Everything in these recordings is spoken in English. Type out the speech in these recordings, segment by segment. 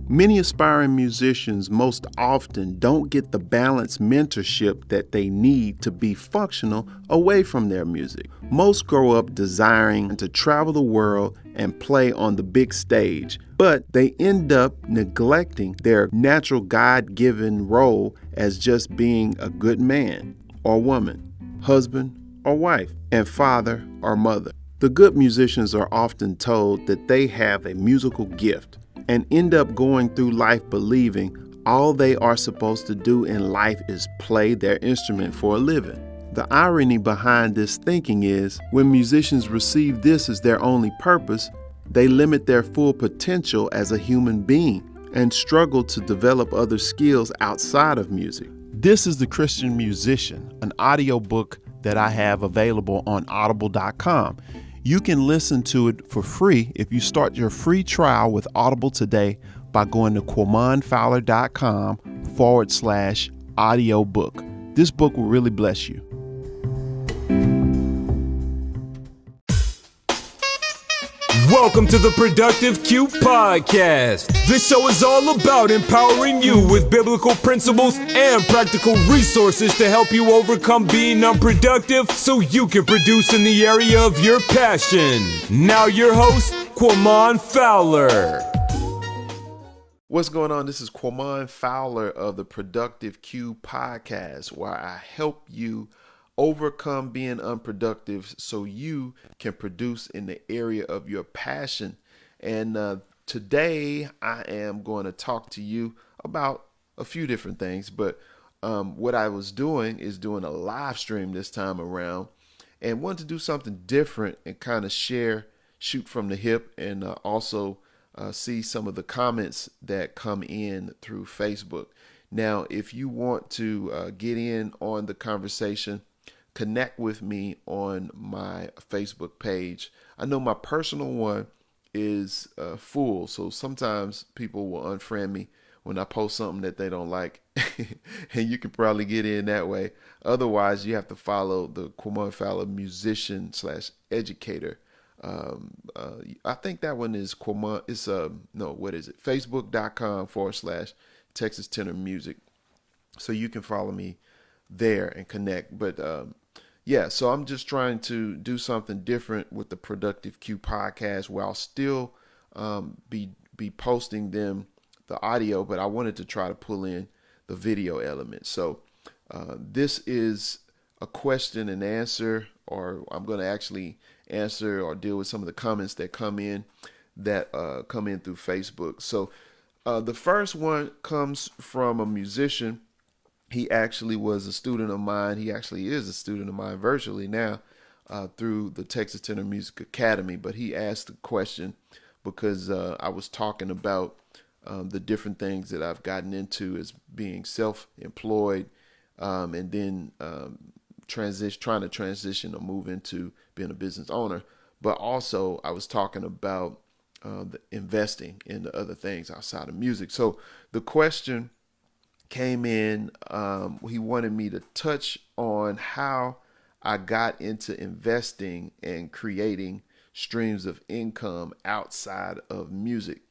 Many aspiring musicians most often don't get the balanced mentorship that they need to be functional away from their music. Most grow up desiring to travel the world and play on the big stage, but they end up neglecting their natural God-given role as just being a good man or woman, husband or wife, and father or mother. The good musicians are often told that they have a musical gift and end up going through life believing all they are supposed to do in life is play their instrument for a living. The irony behind this thinking is when musicians receive this as their only purpose, they limit their full potential as a human being and struggle to develop other skills outside of music. This is The Christian Musician, an audiobook that I have available on audible.com. You can listen to it for free if you start your free trial with Audible today by going to QuamonFowler.com/audiobook. This book will really bless you. Welcome to the Productive Q Podcast. This show is all about empowering you with biblical principles and practical resources to help you overcome being unproductive so you can produce in the area of your passion. Now your host, Quamon Fowler. What's going on? This is Quamon Fowler of the Productive Q Podcast, where I help you overcome being unproductive so you can produce in the area of your passion. And today I am going to talk to you about a few different things, but what I was doing is doing a live stream this time around and wanted to do something different and kind of shoot from the hip, and also see some of the comments that come in through Facebook. Now, if you want to get in on the conversation, connect with me on my Facebook page. I know my personal one is full, so sometimes people will unfriend me when I post something that they don't like, and you can probably get in that way. Otherwise, you have to follow the Quamon Fowler musician / educator. I think that one is Quamon. It's what is it? Facebook.com/Texas Tenor Music. So you can follow me there and connect. But yeah, so I'm just trying to do something different with the Productive Q Podcast, where I'll still be posting them the audio, but I wanted to try to pull in the video element. So this is a question and answer, or I'm going to actually answer or deal with some of the comments that come in through Facebook. So the first one comes from a musician. He actually was a student of mine. He actually is a student of mine virtually now through the Texas Tenor Music Academy. But he asked the question because I was talking about the different things that I've gotten into as being self-employed, and then trying to transition or move into being a business owner. But also I was talking about the investing in the other things outside of music. So the question came in. He wanted me to touch on how I got into investing and creating streams of income outside of music.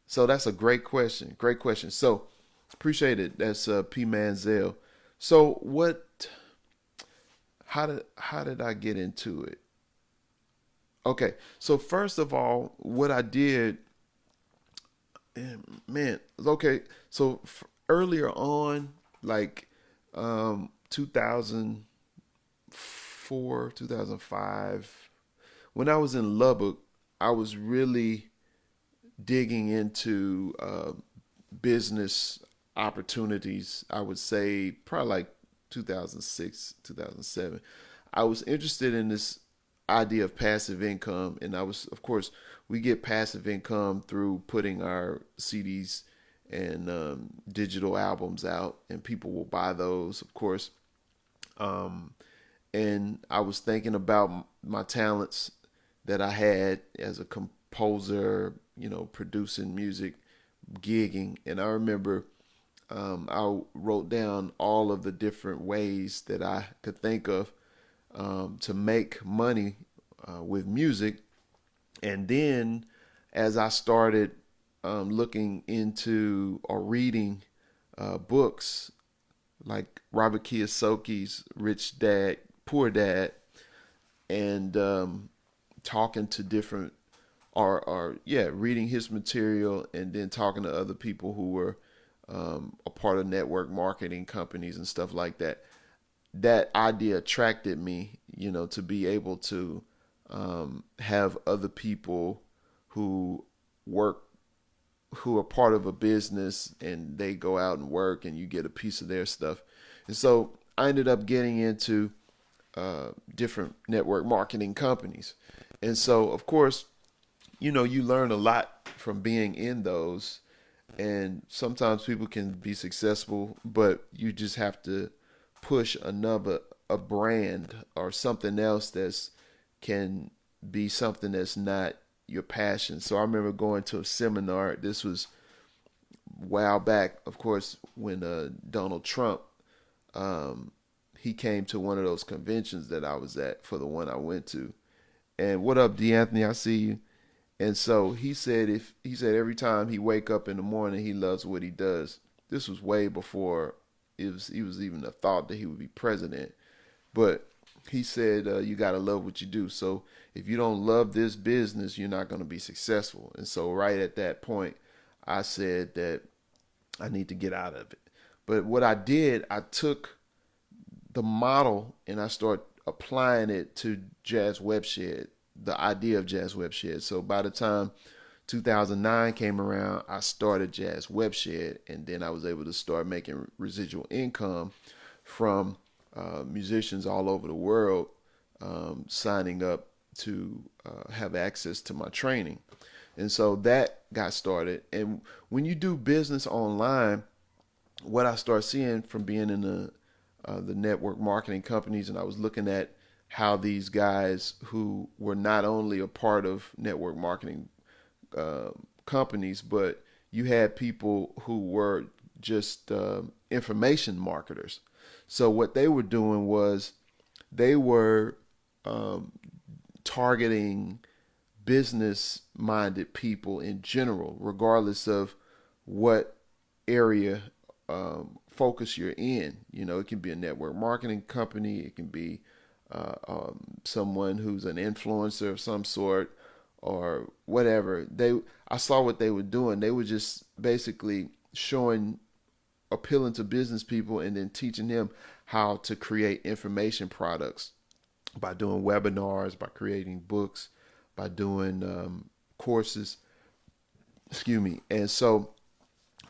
So that's a great question. Great question. So appreciate it. That's P Manziel. So how did I get into it? Okay. So first of all, what I did, okay. So earlier on, like 2004, 2005, when I was in Lubbock, I was really digging into business opportunities. I would say probably like 2006, 2007. I was interested in this idea of passive income, and of course, we get passive income through putting our CDs and digital albums out, and people will buy those, of course. And I was thinking about my talents that I had as a composer, producing music, gigging. And I remember I wrote down all of the different ways that I could think of to make money with music. And then as I started looking into or reading books like Robert Kiyosaki's Rich Dad, Poor Dad, and talking to different or yeah, reading his material and then talking to other people who were a part of network marketing companies and stuff like that. That idea attracted me, to be able to have other people who work, who are part of a business, and they go out and work and you get a piece of their stuff. And so I ended up getting into different network marketing companies. And so, of course, you learn a lot from being in those. And sometimes people can be successful, but you just have to push a brand or something else that's can be something that's not your passion. So I remember going to a seminar. This was a while back, of course, when Donald Trump he came to one of those conventions that I was at for the one I went to. And what up, D'Anthony? I see you. And so he said every time he wake up in the morning, he loves what he does. This was way before he was even a thought that he would be president. But he said you gotta love what you do. So if you don't love this business, you're not gonna be successful. And so right at that point, I said that I need to get out of it. But what I did, I took the model and I started applying it to Jazz Webshed, the idea of Jazz Webshed. So by the time 2009 came around, I started Jazz Webshed, and then I was able to start making residual income from musicians all over the world signing up to have access to my training. And so that got started. And when you do business online, what I started seeing from being in the network marketing companies, and I was looking at how these guys who were not only a part of network marketing companies, but you had people who were just information marketers. So what they were doing was they were targeting business-minded people in general, regardless of what area focus you're in. It can be a network marketing company. It can be someone who's an influencer of some sort or whatever. I saw what they were doing. They were just basically appealing to business people and then teaching them how to create information products by doing webinars, by creating books, by doing courses. Excuse me. And so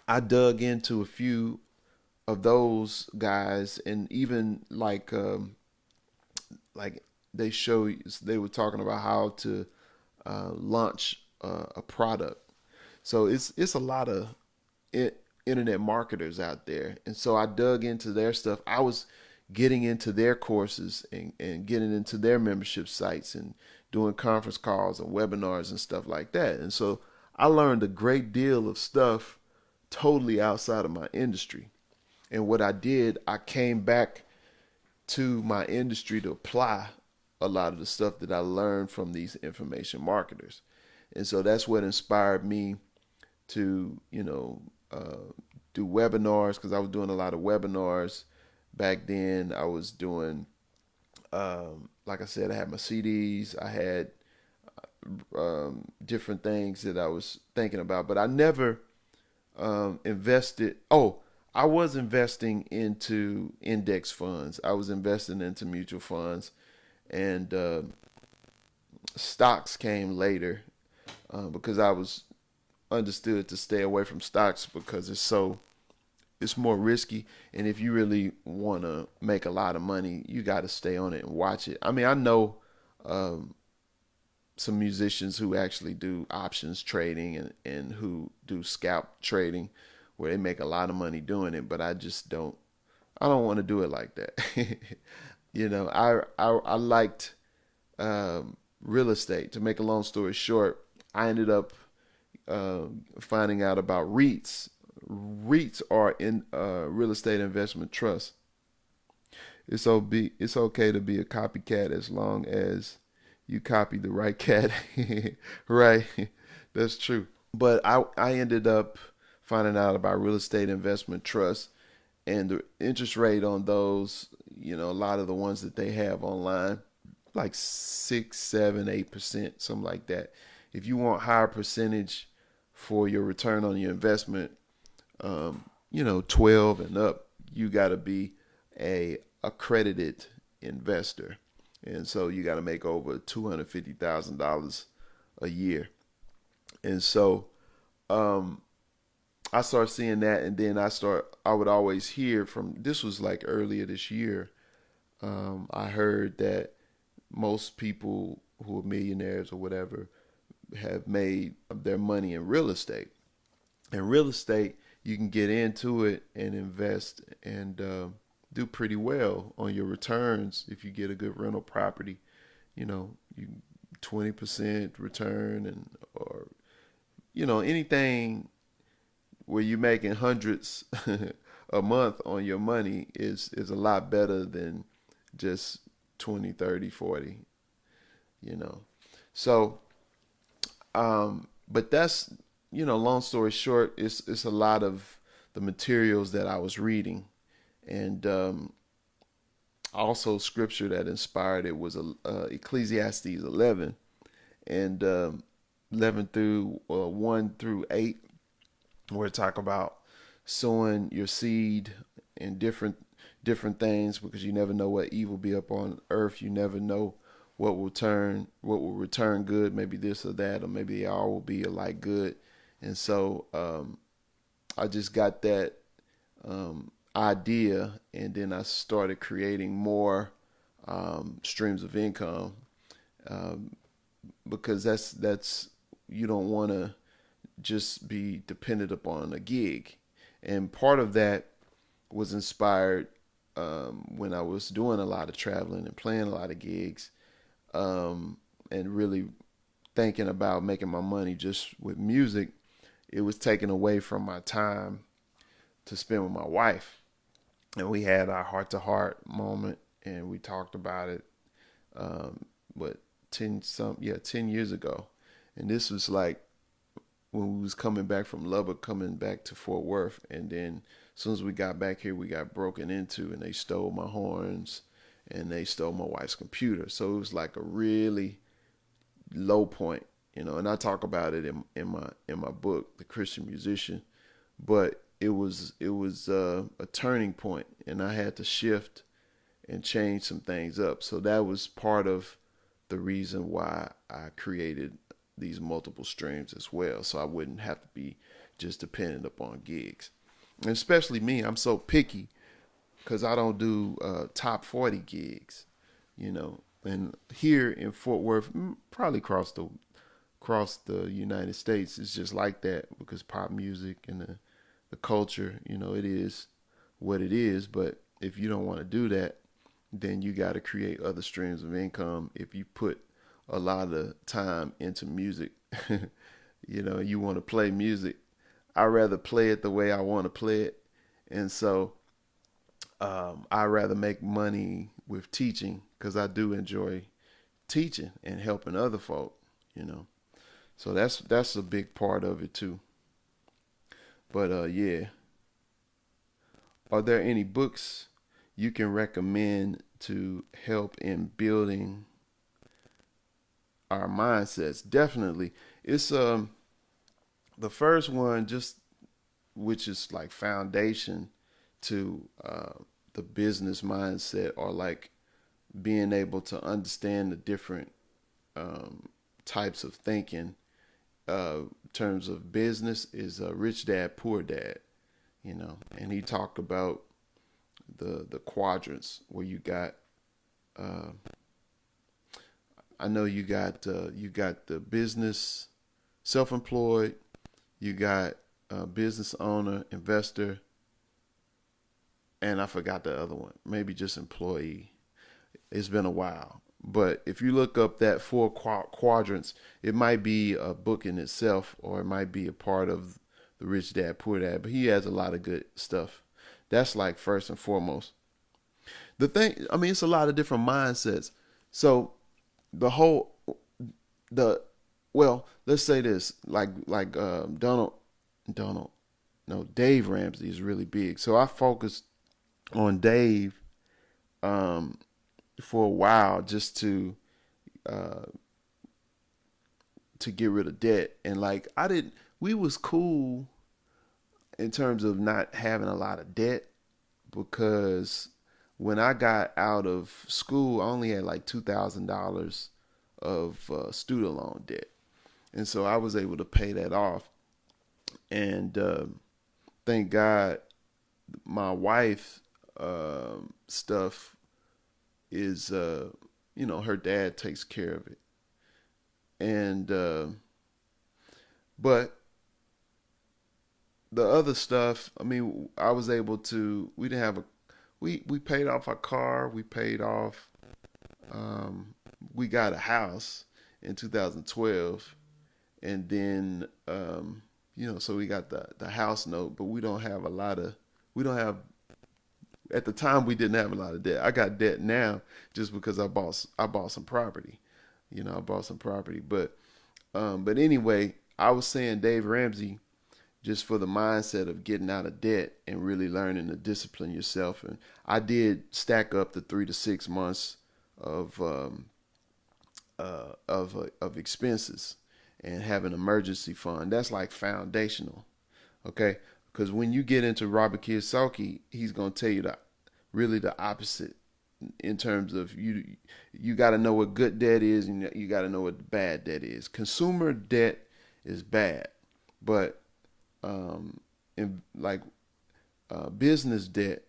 I dug into a few of those guys, and even like they were talking about how to launch a product. So it's a lot of internet marketers out there, and so I dug into their stuff. I was getting into their courses and getting into their membership sites and doing conference calls and webinars and stuff like that. And so I learned a great deal of stuff totally outside of my industry. And what I did, I came back to my industry to apply a lot of the stuff that I learned from these information marketers. And so that's what inspired me to, do webinars, because I was doing a lot of webinars back then. I was doing, like I said, I had my CDs, I had different things that I was thinking about, but I never invested. Oh, I was investing into index funds. I was investing into mutual funds, and stocks came later because I was understood to stay away from stocks because it's more risky, and if you really want to make a lot of money, you got to stay on it and watch it. I mean, I know some musicians who actually do options trading and who do scalp trading where they make a lot of money doing it, but I don't want to do it like that. I liked real estate. To make a long story short, I ended up finding out about REITs. REITs are in real estate investment trust. It's okay to be a copycat as long as you copy the right cat. Right? That's true. But I ended up finding out about real estate investment trusts, and the interest rate on those, a lot of the ones that they have online, like 6, 7, 8%, something like that. If you want higher percentage for your return on your investment, 12 and up, you got to be a accredited investor. And so you got to make over $250,000 a year. And so I started seeing that, and then I would always hear from, this was like earlier this year, I heard that most people who are millionaires or whatever have made their money in real estate. And real estate, you can get into it and invest and do pretty well on your returns if you get a good rental property. You 20% return, or anything where you're making hundreds a month on your money is a lot better than just 20, 30, 40. So but that's, long story short, it's a lot of the materials that I was reading, and also scripture that inspired it was Ecclesiastes 11 and 11 through 1 through 8, where it talk about sowing your seed in different things, because you never know what evil be up on earth. You never know what will return good, maybe this or that, or maybe they all will be alike good. And so I just got that idea, and then I started creating more streams of income, because that's you don't want to just be dependent upon a gig. And part of that was inspired when I was doing a lot of traveling and playing a lot of gigs, and really thinking about making my money just with music. It was taken away from my time to spend with my wife. And we had our heart to heart moment, and we talked about it, what, 10 years ago. And this was like when we was coming back from Lubbock, coming back to Fort Worth. And then as soon as we got back here, we got broken into, and they stole my horns and they stole my wife's computer. So it was like a really low point, and I talk about it in my book, The Christian Musician. But it was a turning point, and I had to shift and change some things up. So that was part of the reason why I created these multiple streams as well, so I wouldn't have to be just dependent upon gigs. And especially me, I'm so picky because I don't do top 40 gigs, And here in Fort Worth, probably across the United States, it's just like that, because pop music and the culture, it is what it is. But if you don't want to do that, then you got to create other streams of income. If you put a lot of time into music, you want to play music, I'd rather play it the way I want to play it. And so I'd rather make money with teaching, because I do enjoy teaching and helping other folk, So that's a big part of it too. But yeah. Are there any books you can recommend to help in building our mindsets? Definitely. It's the first one, just which is like foundation to the business mindset, or like being able to understand the different types of thinking in terms of business, is Rich Dad Poor Dad. And he talked about the quadrants, where you got I know you got the business, self-employed, you got business owner, investor, and I forgot the other one, maybe just employee. It's been a while, but if you look up that four quadrants, it might be a book in itself, or it might be a part of the Rich Dad Poor Dad. But he has a lot of good stuff. That's like first and foremost. The thing, it's a lot of different mindsets. So the well, let's say this, like Donald, no, Dave Ramsey is really big. So I focused on Dave um, for a while just uh, to get rid of debt, and like I didn't. We was cool in terms of not having a lot of debt because when I got out of school, I only had like $2,000 of student loan debt, and so I was able to pay that off. And thank God, my wife stuff is, her dad takes care of it, and but the other stuff, I mean, I was able to. We didn't have a. We paid off our car. We paid off. Um, we got a house in 2012, and then so we got the house note, but we don't have a lot of. We don't have. At the time, we didn't have a lot of debt. I got debt now just because I bought some property. I bought some property, but anyway, I was saying Dave Ramsey just for the mindset of getting out of debt and really learning to discipline yourself. And I did stack up the 3 to 6 months of of expenses and have an emergency fund. That's like foundational, okay? Because when you get into Robert Kiyosaki, he's gonna tell you really the opposite in terms of you got to know what good debt is and you got to know what bad debt is. Consumer debt is bad, but in like business debt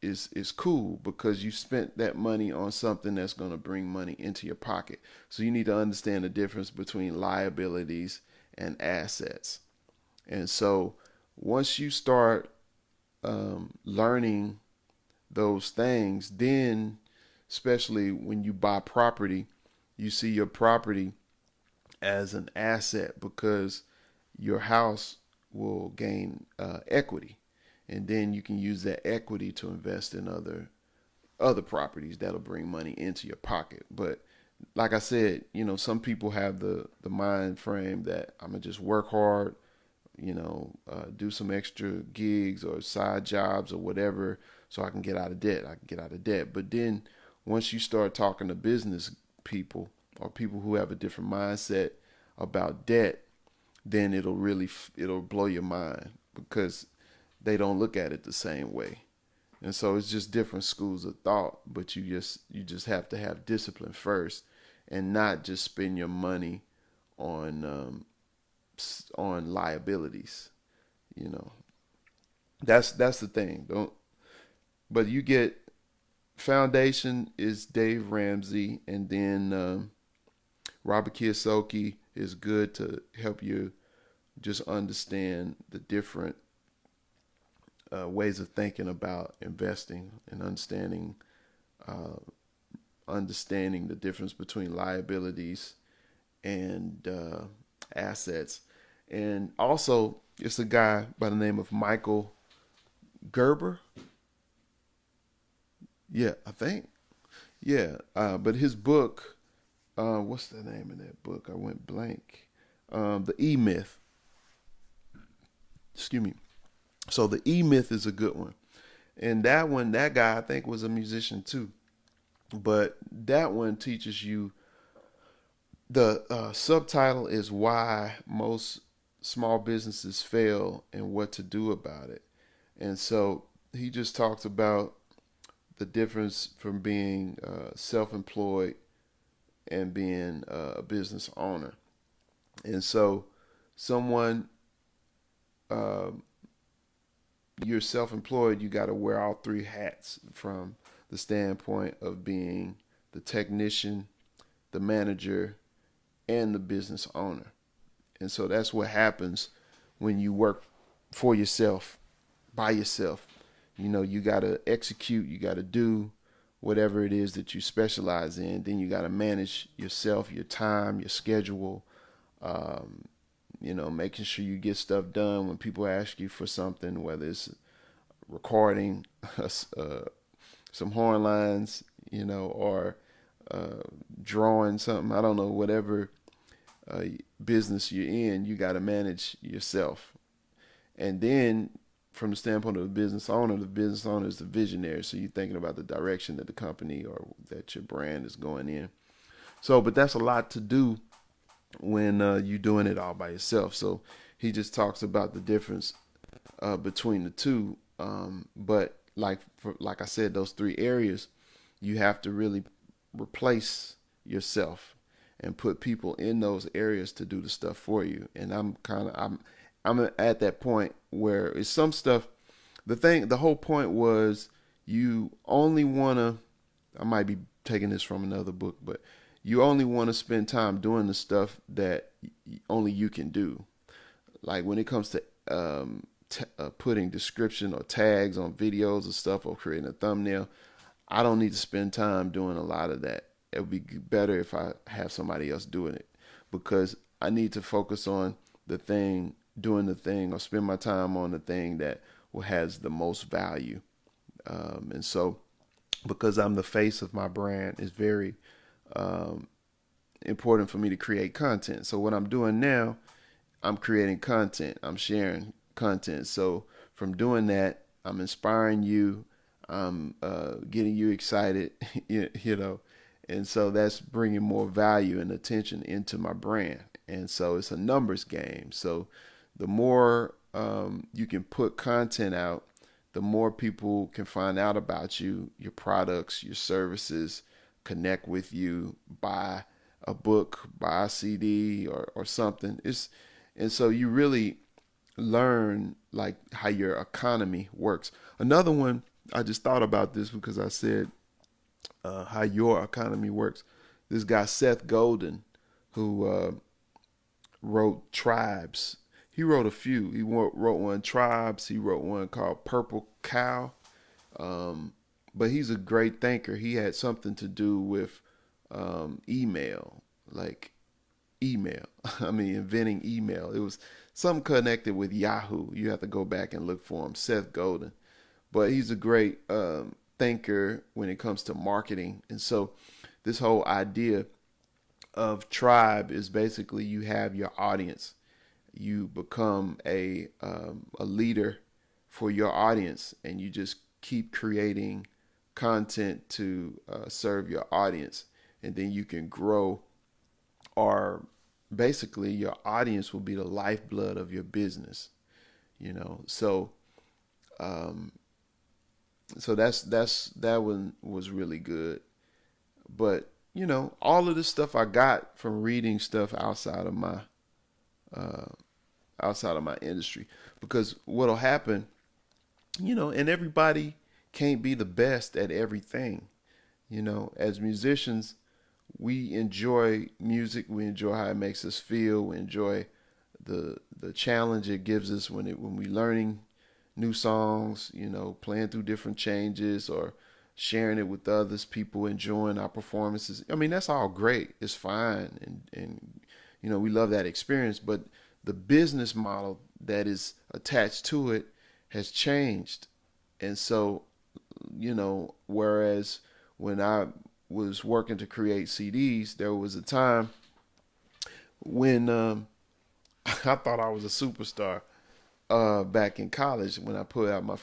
is cool because you spent that money on something that's going to bring money into your pocket. So you need to understand the difference between liabilities and assets. And so once you start learning those things, then especially when you buy property, you see your property as an asset because your house will gain equity, and then you can use that equity to invest in other properties that'll bring money into your pocket. But like I said, some people have the mind frame that I'm gonna just work hard, do some extra gigs or side jobs or whatever so I can get out of debt. But then once you start talking to business people or people who have a different mindset about debt, then it'll blow your mind because they don't look at it the same way. And so it's just different schools of thought, but you just have to have discipline first and not just spend your money on on liabilities. You know, that's the thing. Don't. But you get foundation is Dave Ramsey, and then Robert Kiyosaki is good to help you just understand the different ways of thinking about investing and uh, understanding the difference between liabilities and assets. And also, it's a guy by the name of Michael Gerber. Yeah, I think. Yeah, but his book, what's the name of that book? I went blank. The E Myth. Excuse me. So the E Myth is a good one, and that guy I think was a musician too. But that one teaches you the subtitle is why most small businesses fail and what to do about it. And so he just talks about the difference from being self-employed and being a business owner. And so someone uh, you're self-employed, you got to wear all three hats from the standpoint of being the technician, the manager, and the business owner. And so that's what happens when you work for yourself, by yourself. You got to execute, you got to do whatever it is that you specialize in. Then you got to manage yourself, your time, your schedule, um, making sure you get stuff done when people ask you for something, whether it's recording some horn lines, or drawing something. I don't know, whatever business you're in, you got to manage yourself. And then from the standpoint of the business owner is the visionary. So you're thinking about the direction that the company or that your brand is going in. So, but that's a lot to do when you're doing it all by yourself. So he just talks about the difference between the two. But like I said, those three areas, you have to really replace yourself and put people in those areas to do the stuff for you. And I'm at that point where it's some stuff. The whole point was you only want to, I might be taking this from another book, but you only want to spend time doing the stuff that only you can do. Like when it comes to putting description or tags on videos and stuff or creating a thumbnail, I don't need to spend time doing a lot of that. It would be better if I have somebody else doing it, because I need to focus on the thing, doing the thing, or spend my time on the thing that has the most value. And so, because I'm the face of my brand, it's very important for me to create content. So what I'm doing now, I'm creating content. I'm sharing content. So from doing that, I'm inspiring you. I'm getting you excited, you know. And so that's bringing more value and attention into my brand. And so it's a numbers game. So the more you can put content out, the more people can find out about you, your products, your services, connect with you, buy a book, buy a CD or something. And so you really learn like how your economy works. Another one, I just thought about this because I said how your economy works. This guy Seth Godin, who wrote Tribes. He wrote a few. He wrote one Tribes. He wrote one called Purple Cow. But he's a great thinker. He had something to do with email, like email. I mean, inventing email. It was something connected with Yahoo. You have to go back and look for him, Seth Godin. But he's a great thinker when it comes to marketing. And so this whole idea of tribe is basically you have your audience. You become a leader for your audience, and you just keep creating content to serve your audience, and then you can grow. Or basically your audience will be the lifeblood of your business, you know. So that one was really good. But you know, all of this stuff I got from reading stuff outside of my industry, because what'll happen, you know, and everybody can't be the best at everything. You know, as musicians, we enjoy music. We enjoy how it makes us feel. We enjoy the challenge it gives us when we learning new songs. You know, playing through different changes or sharing it with others. People enjoying our performances. I mean, that's all great. It's fine, and you know, we love that experience. But the business model that is attached to it has changed, and so, you know, whereas when I was working to create CDs, there was a time when I thought I was a superstar back in college. When I put out my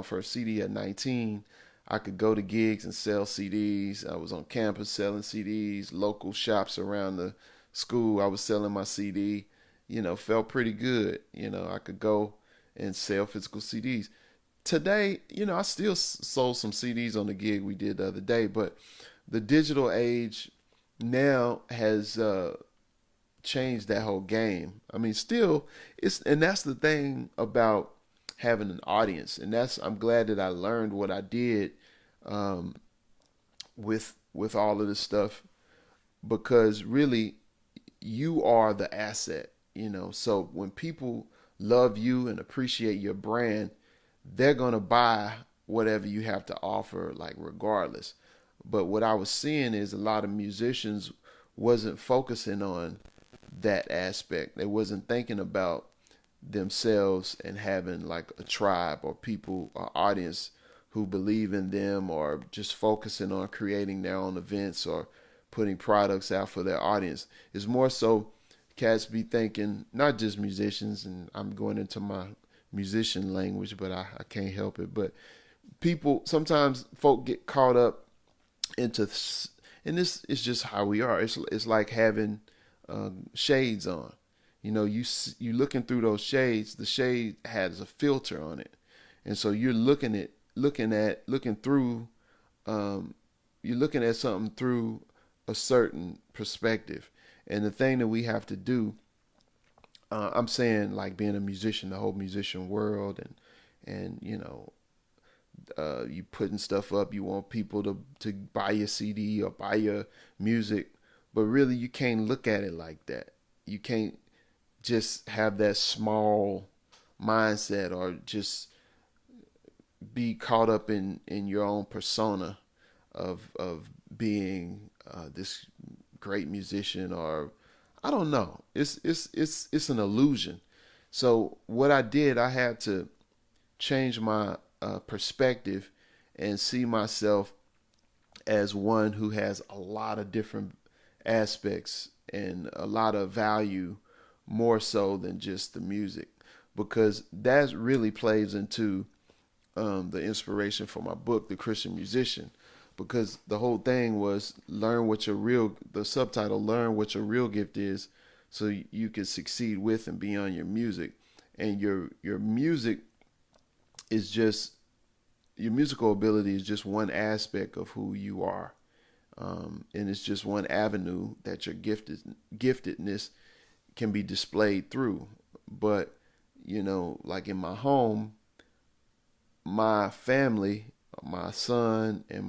first CD at 19, I could go to gigs and sell CDs. I was on campus selling CDs, local shops around the school. I was selling my CD. You know, felt pretty good. You know, I could go and sell physical CDs. Today, you know, I still sold some CDs on the gig we did the other day, but the digital age now has changed that whole game. I mean, still, and that's the thing about having an audience, and I'm glad that I learned what I did with all of this stuff, because really, you are the asset. You know, so when people love you and appreciate your brand, they're gonna buy whatever you have to offer, like regardless. But what I was seeing is a lot of musicians wasn't focusing on that aspect. They wasn't thinking about themselves and having like a tribe or people or audience who believe in them, or just focusing on creating their own events or putting products out for their audience. It's more so cats be thinking, not just musicians, and I'm going into my musician language, but I can't help it. But people, sometimes folk get caught up into, and this is just how we are. It's like having shades on. You know, you looking through those shades. The shade has a filter on it, and so you're looking through. You're looking at something through a certain perspective, and the thing that we have to do. I'm saying, like, being a musician, the whole musician world, and you know, you putting stuff up. You want people to buy your CD or buy your music, but really you can't look at it like that. You can't just have that small mindset, or just be caught up in your own persona of being this great musician, or I don't know. It's an illusion. So what I did, I had to change my perspective and see myself as one who has a lot of different aspects and a lot of value, more so than just the music, because that really plays into the inspiration for my book, The Christian Musician, because the whole thing was the subtitle, learn what your real gift is, so you can succeed with and beyond your music. And your music is just, your musical ability is just one aspect of who you are. And it's just one avenue that your giftedness can be displayed through. But, you know, like in my home, my family, my son and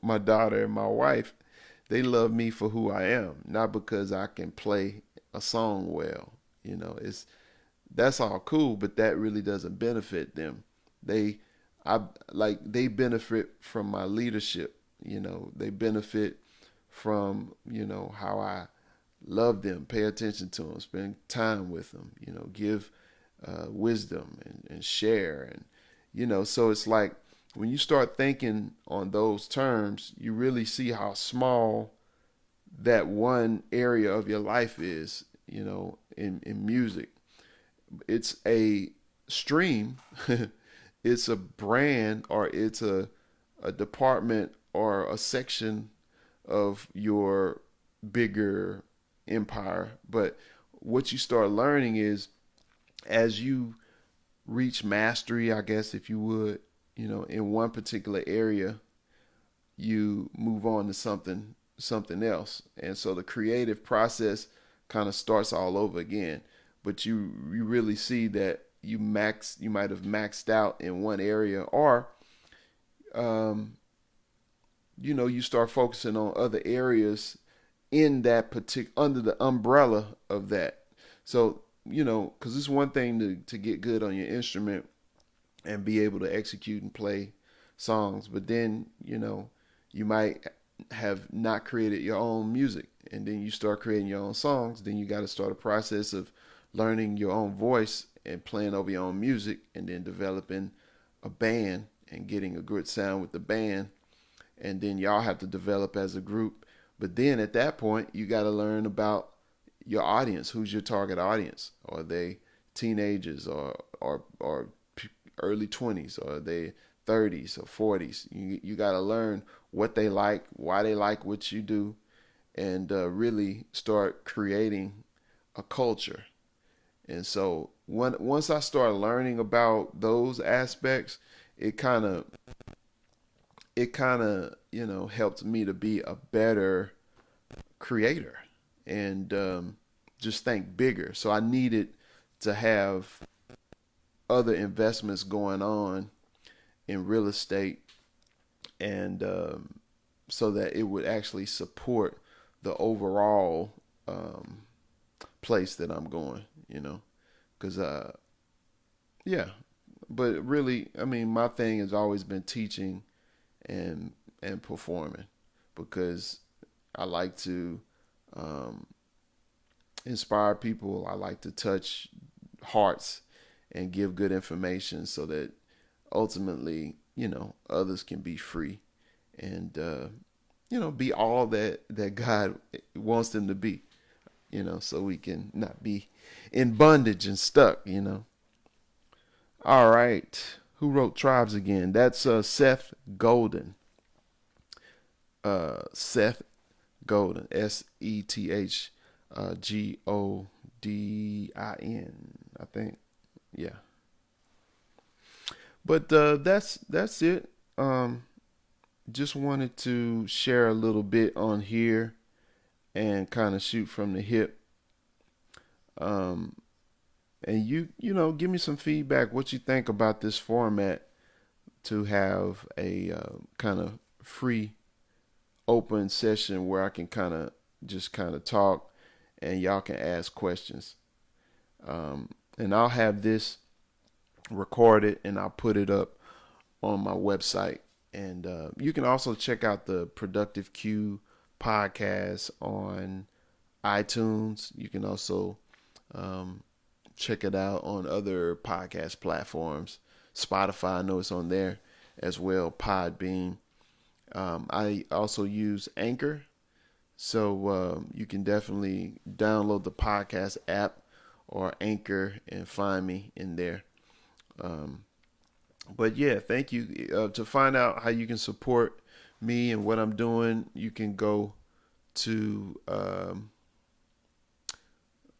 my daughter and my wife, they love me for who I am, not because I can play a song well. You know, that's all cool, but that really doesn't benefit them. They they benefit from my leadership. You know, they benefit from, you know, how I love them, pay attention to them, spend time with them, you know, give wisdom and share. And, you know, so it's like when you start thinking on those terms, you really see how small that one area of your life is, you know, in music. It's a stream, it's a brand, or it's a department or a section of your bigger empire. But what you start learning is, as you reach mastery, I guess, if you would, you know, in one particular area, you move on to something else. And so the creative process kind of starts all over again. But you really see that you might have maxed out in one area, or you know, you start focusing on other areas in that under the umbrella of that. So, you know, because it's one thing to get good on your instrument and be able to execute and play songs, but then, you know, you might have not created your own music, and then you start creating your own songs. Then you got to start a process of learning your own voice and playing over your own music, and then developing a band and getting a good sound with the band. And then y'all have to develop as a group. But then at that point, you got to learn about your audience. Who's your target audience? Are they teenagers, or early 20s, or are they 30s or 40s? You got to learn what they like, why they like what you do, and really start creating a culture. And so once I started learning about those aspects, it kind of you know, helped me to be a better creator, and just think bigger. So I needed to have other investments going on in real estate, and so that it would actually support the overall place that I'm going, you know, because yeah. But really, I mean, my thing has always been teaching and performing, because I like to inspire people. I like to touch hearts and give good information, so that ultimately, you know, others can be free and you know, be all that God wants them to be. so we can not be in bondage and stuck. All right. Who wrote Tribes again? That's Seth Golden. Seth Golden. SethGodin. I think. Yeah. But that's it. Just wanted to share a little bit on here and kind of shoot from the hip. And give me some feedback. What you think about this format to have a kind of free, open session where I can kind of talk, and y'all can ask questions. And I'll have this recorded and I'll put it up on my website. And you can also check out the Productive Q podcast on iTunes. You can also check it out on other podcast platforms. Spotify, I know it's on there as well. Podbean. I also use Anchor. So you can definitely download the podcast app or Anchor and find me in there. But yeah, thank you. To find out how you can support me and what I'm doing, you can go to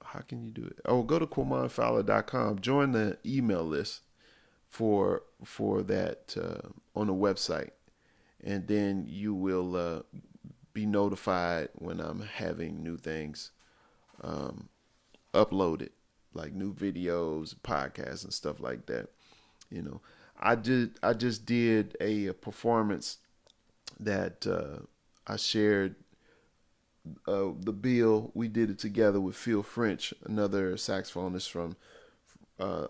how can you do it? Oh, go to QuamonFowler.com. Join the email list for that on the website, and then you will be notified when I'm having new things uploaded, like new videos, podcasts, and stuff like that. I just did a performance that I shared. The bill, we did it together with Phil French, another saxophonist from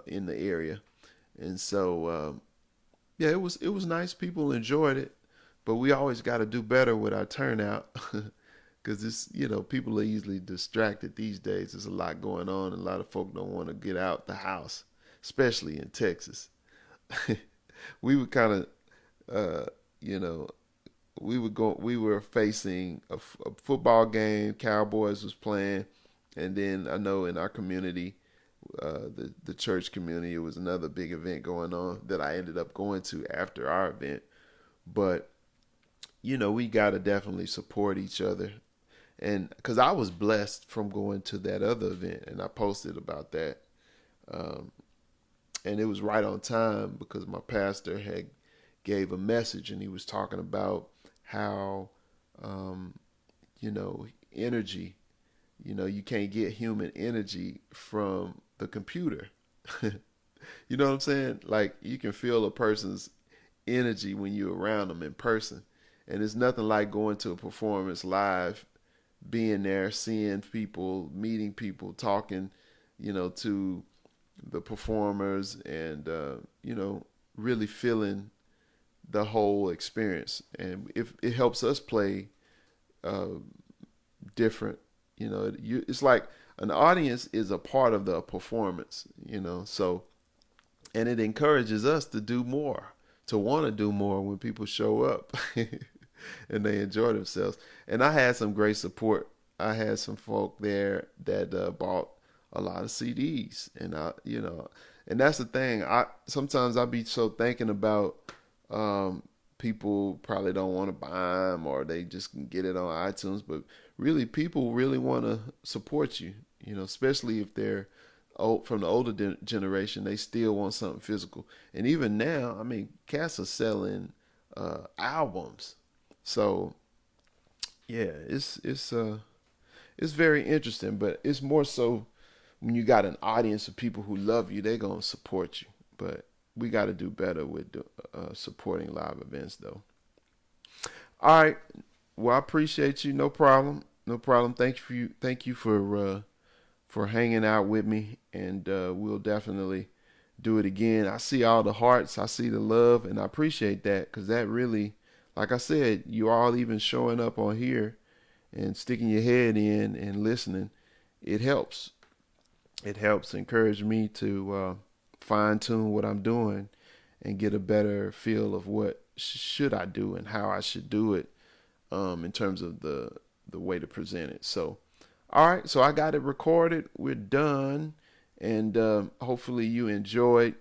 in the area, and so yeah, it was nice. People enjoyed it, but we always got to do better with our turnout because this, people are easily distracted these days. There's a lot going on, and a lot of folk don't want to get out the house, especially in Texas. We were kind of, we were facing a football game. Cowboys was playing, and then I know in our community, the church community, it was another big event going on that I ended up going to after our event. But we gotta definitely support each other, and because I was blessed from going to that other event, and I posted about that, and it was right on time because my pastor had gave a message, and he was talking about how energy, you can't get human energy from the computer. You know what I'm saying? Like, you can feel a person's energy when you're around them in person, and it's nothing like going to a performance live, being there, seeing people, meeting people, talking to the performers, and really feeling the whole experience. And if it helps us play different, it's like an audience is a part of the performance, so, and it encourages us to do more, to want to do more when people show up and they enjoy themselves. And I had some great support. I had some folk there that bought a lot of CDs, and and that's the thing. Sometimes I be so thinking about people probably don't want to buy them, or they just can get it on iTunes, but really people really want to support you, especially if they're old, from the older generation. They still want something physical. And even now, I mean, cats are selling albums. So yeah, it's very interesting, but it's more so when you got an audience of people who love you, they're going to support you. But we got to do better with supporting live events, though. All right. Well, I appreciate you. No problem. No problem. Thank you for hanging out with me, and we'll definitely do it again. I see all the hearts. I see the love, and I appreciate that, because that really, like I said, you all even showing up on here and sticking your head in and listening. It helps. It helps encourage me to fine tune what I'm doing and get a better feel of what should I do and how I should do it in terms of the way to present it. So All right, so I got it recorded. We're done. And hopefully you enjoyed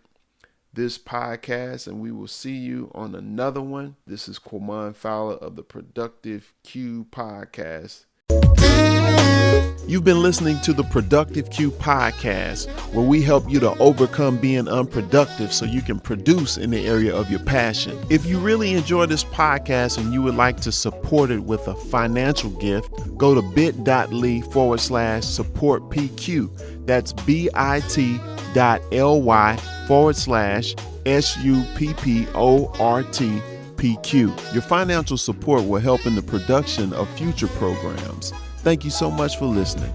this podcast, and we will see you on another one. This is Quamon Fowler of the Productive Q Podcast. You've been listening to the Productive Q Podcast, where we help you to overcome being unproductive so you can produce in the area of your passion. If you really enjoy this podcast and you would like to support it with a financial gift, go to bit.ly/supportpq. That's bit.ly/SUPPORTPQ. Your financial support will help in the production of future programs. Thank you so much for listening.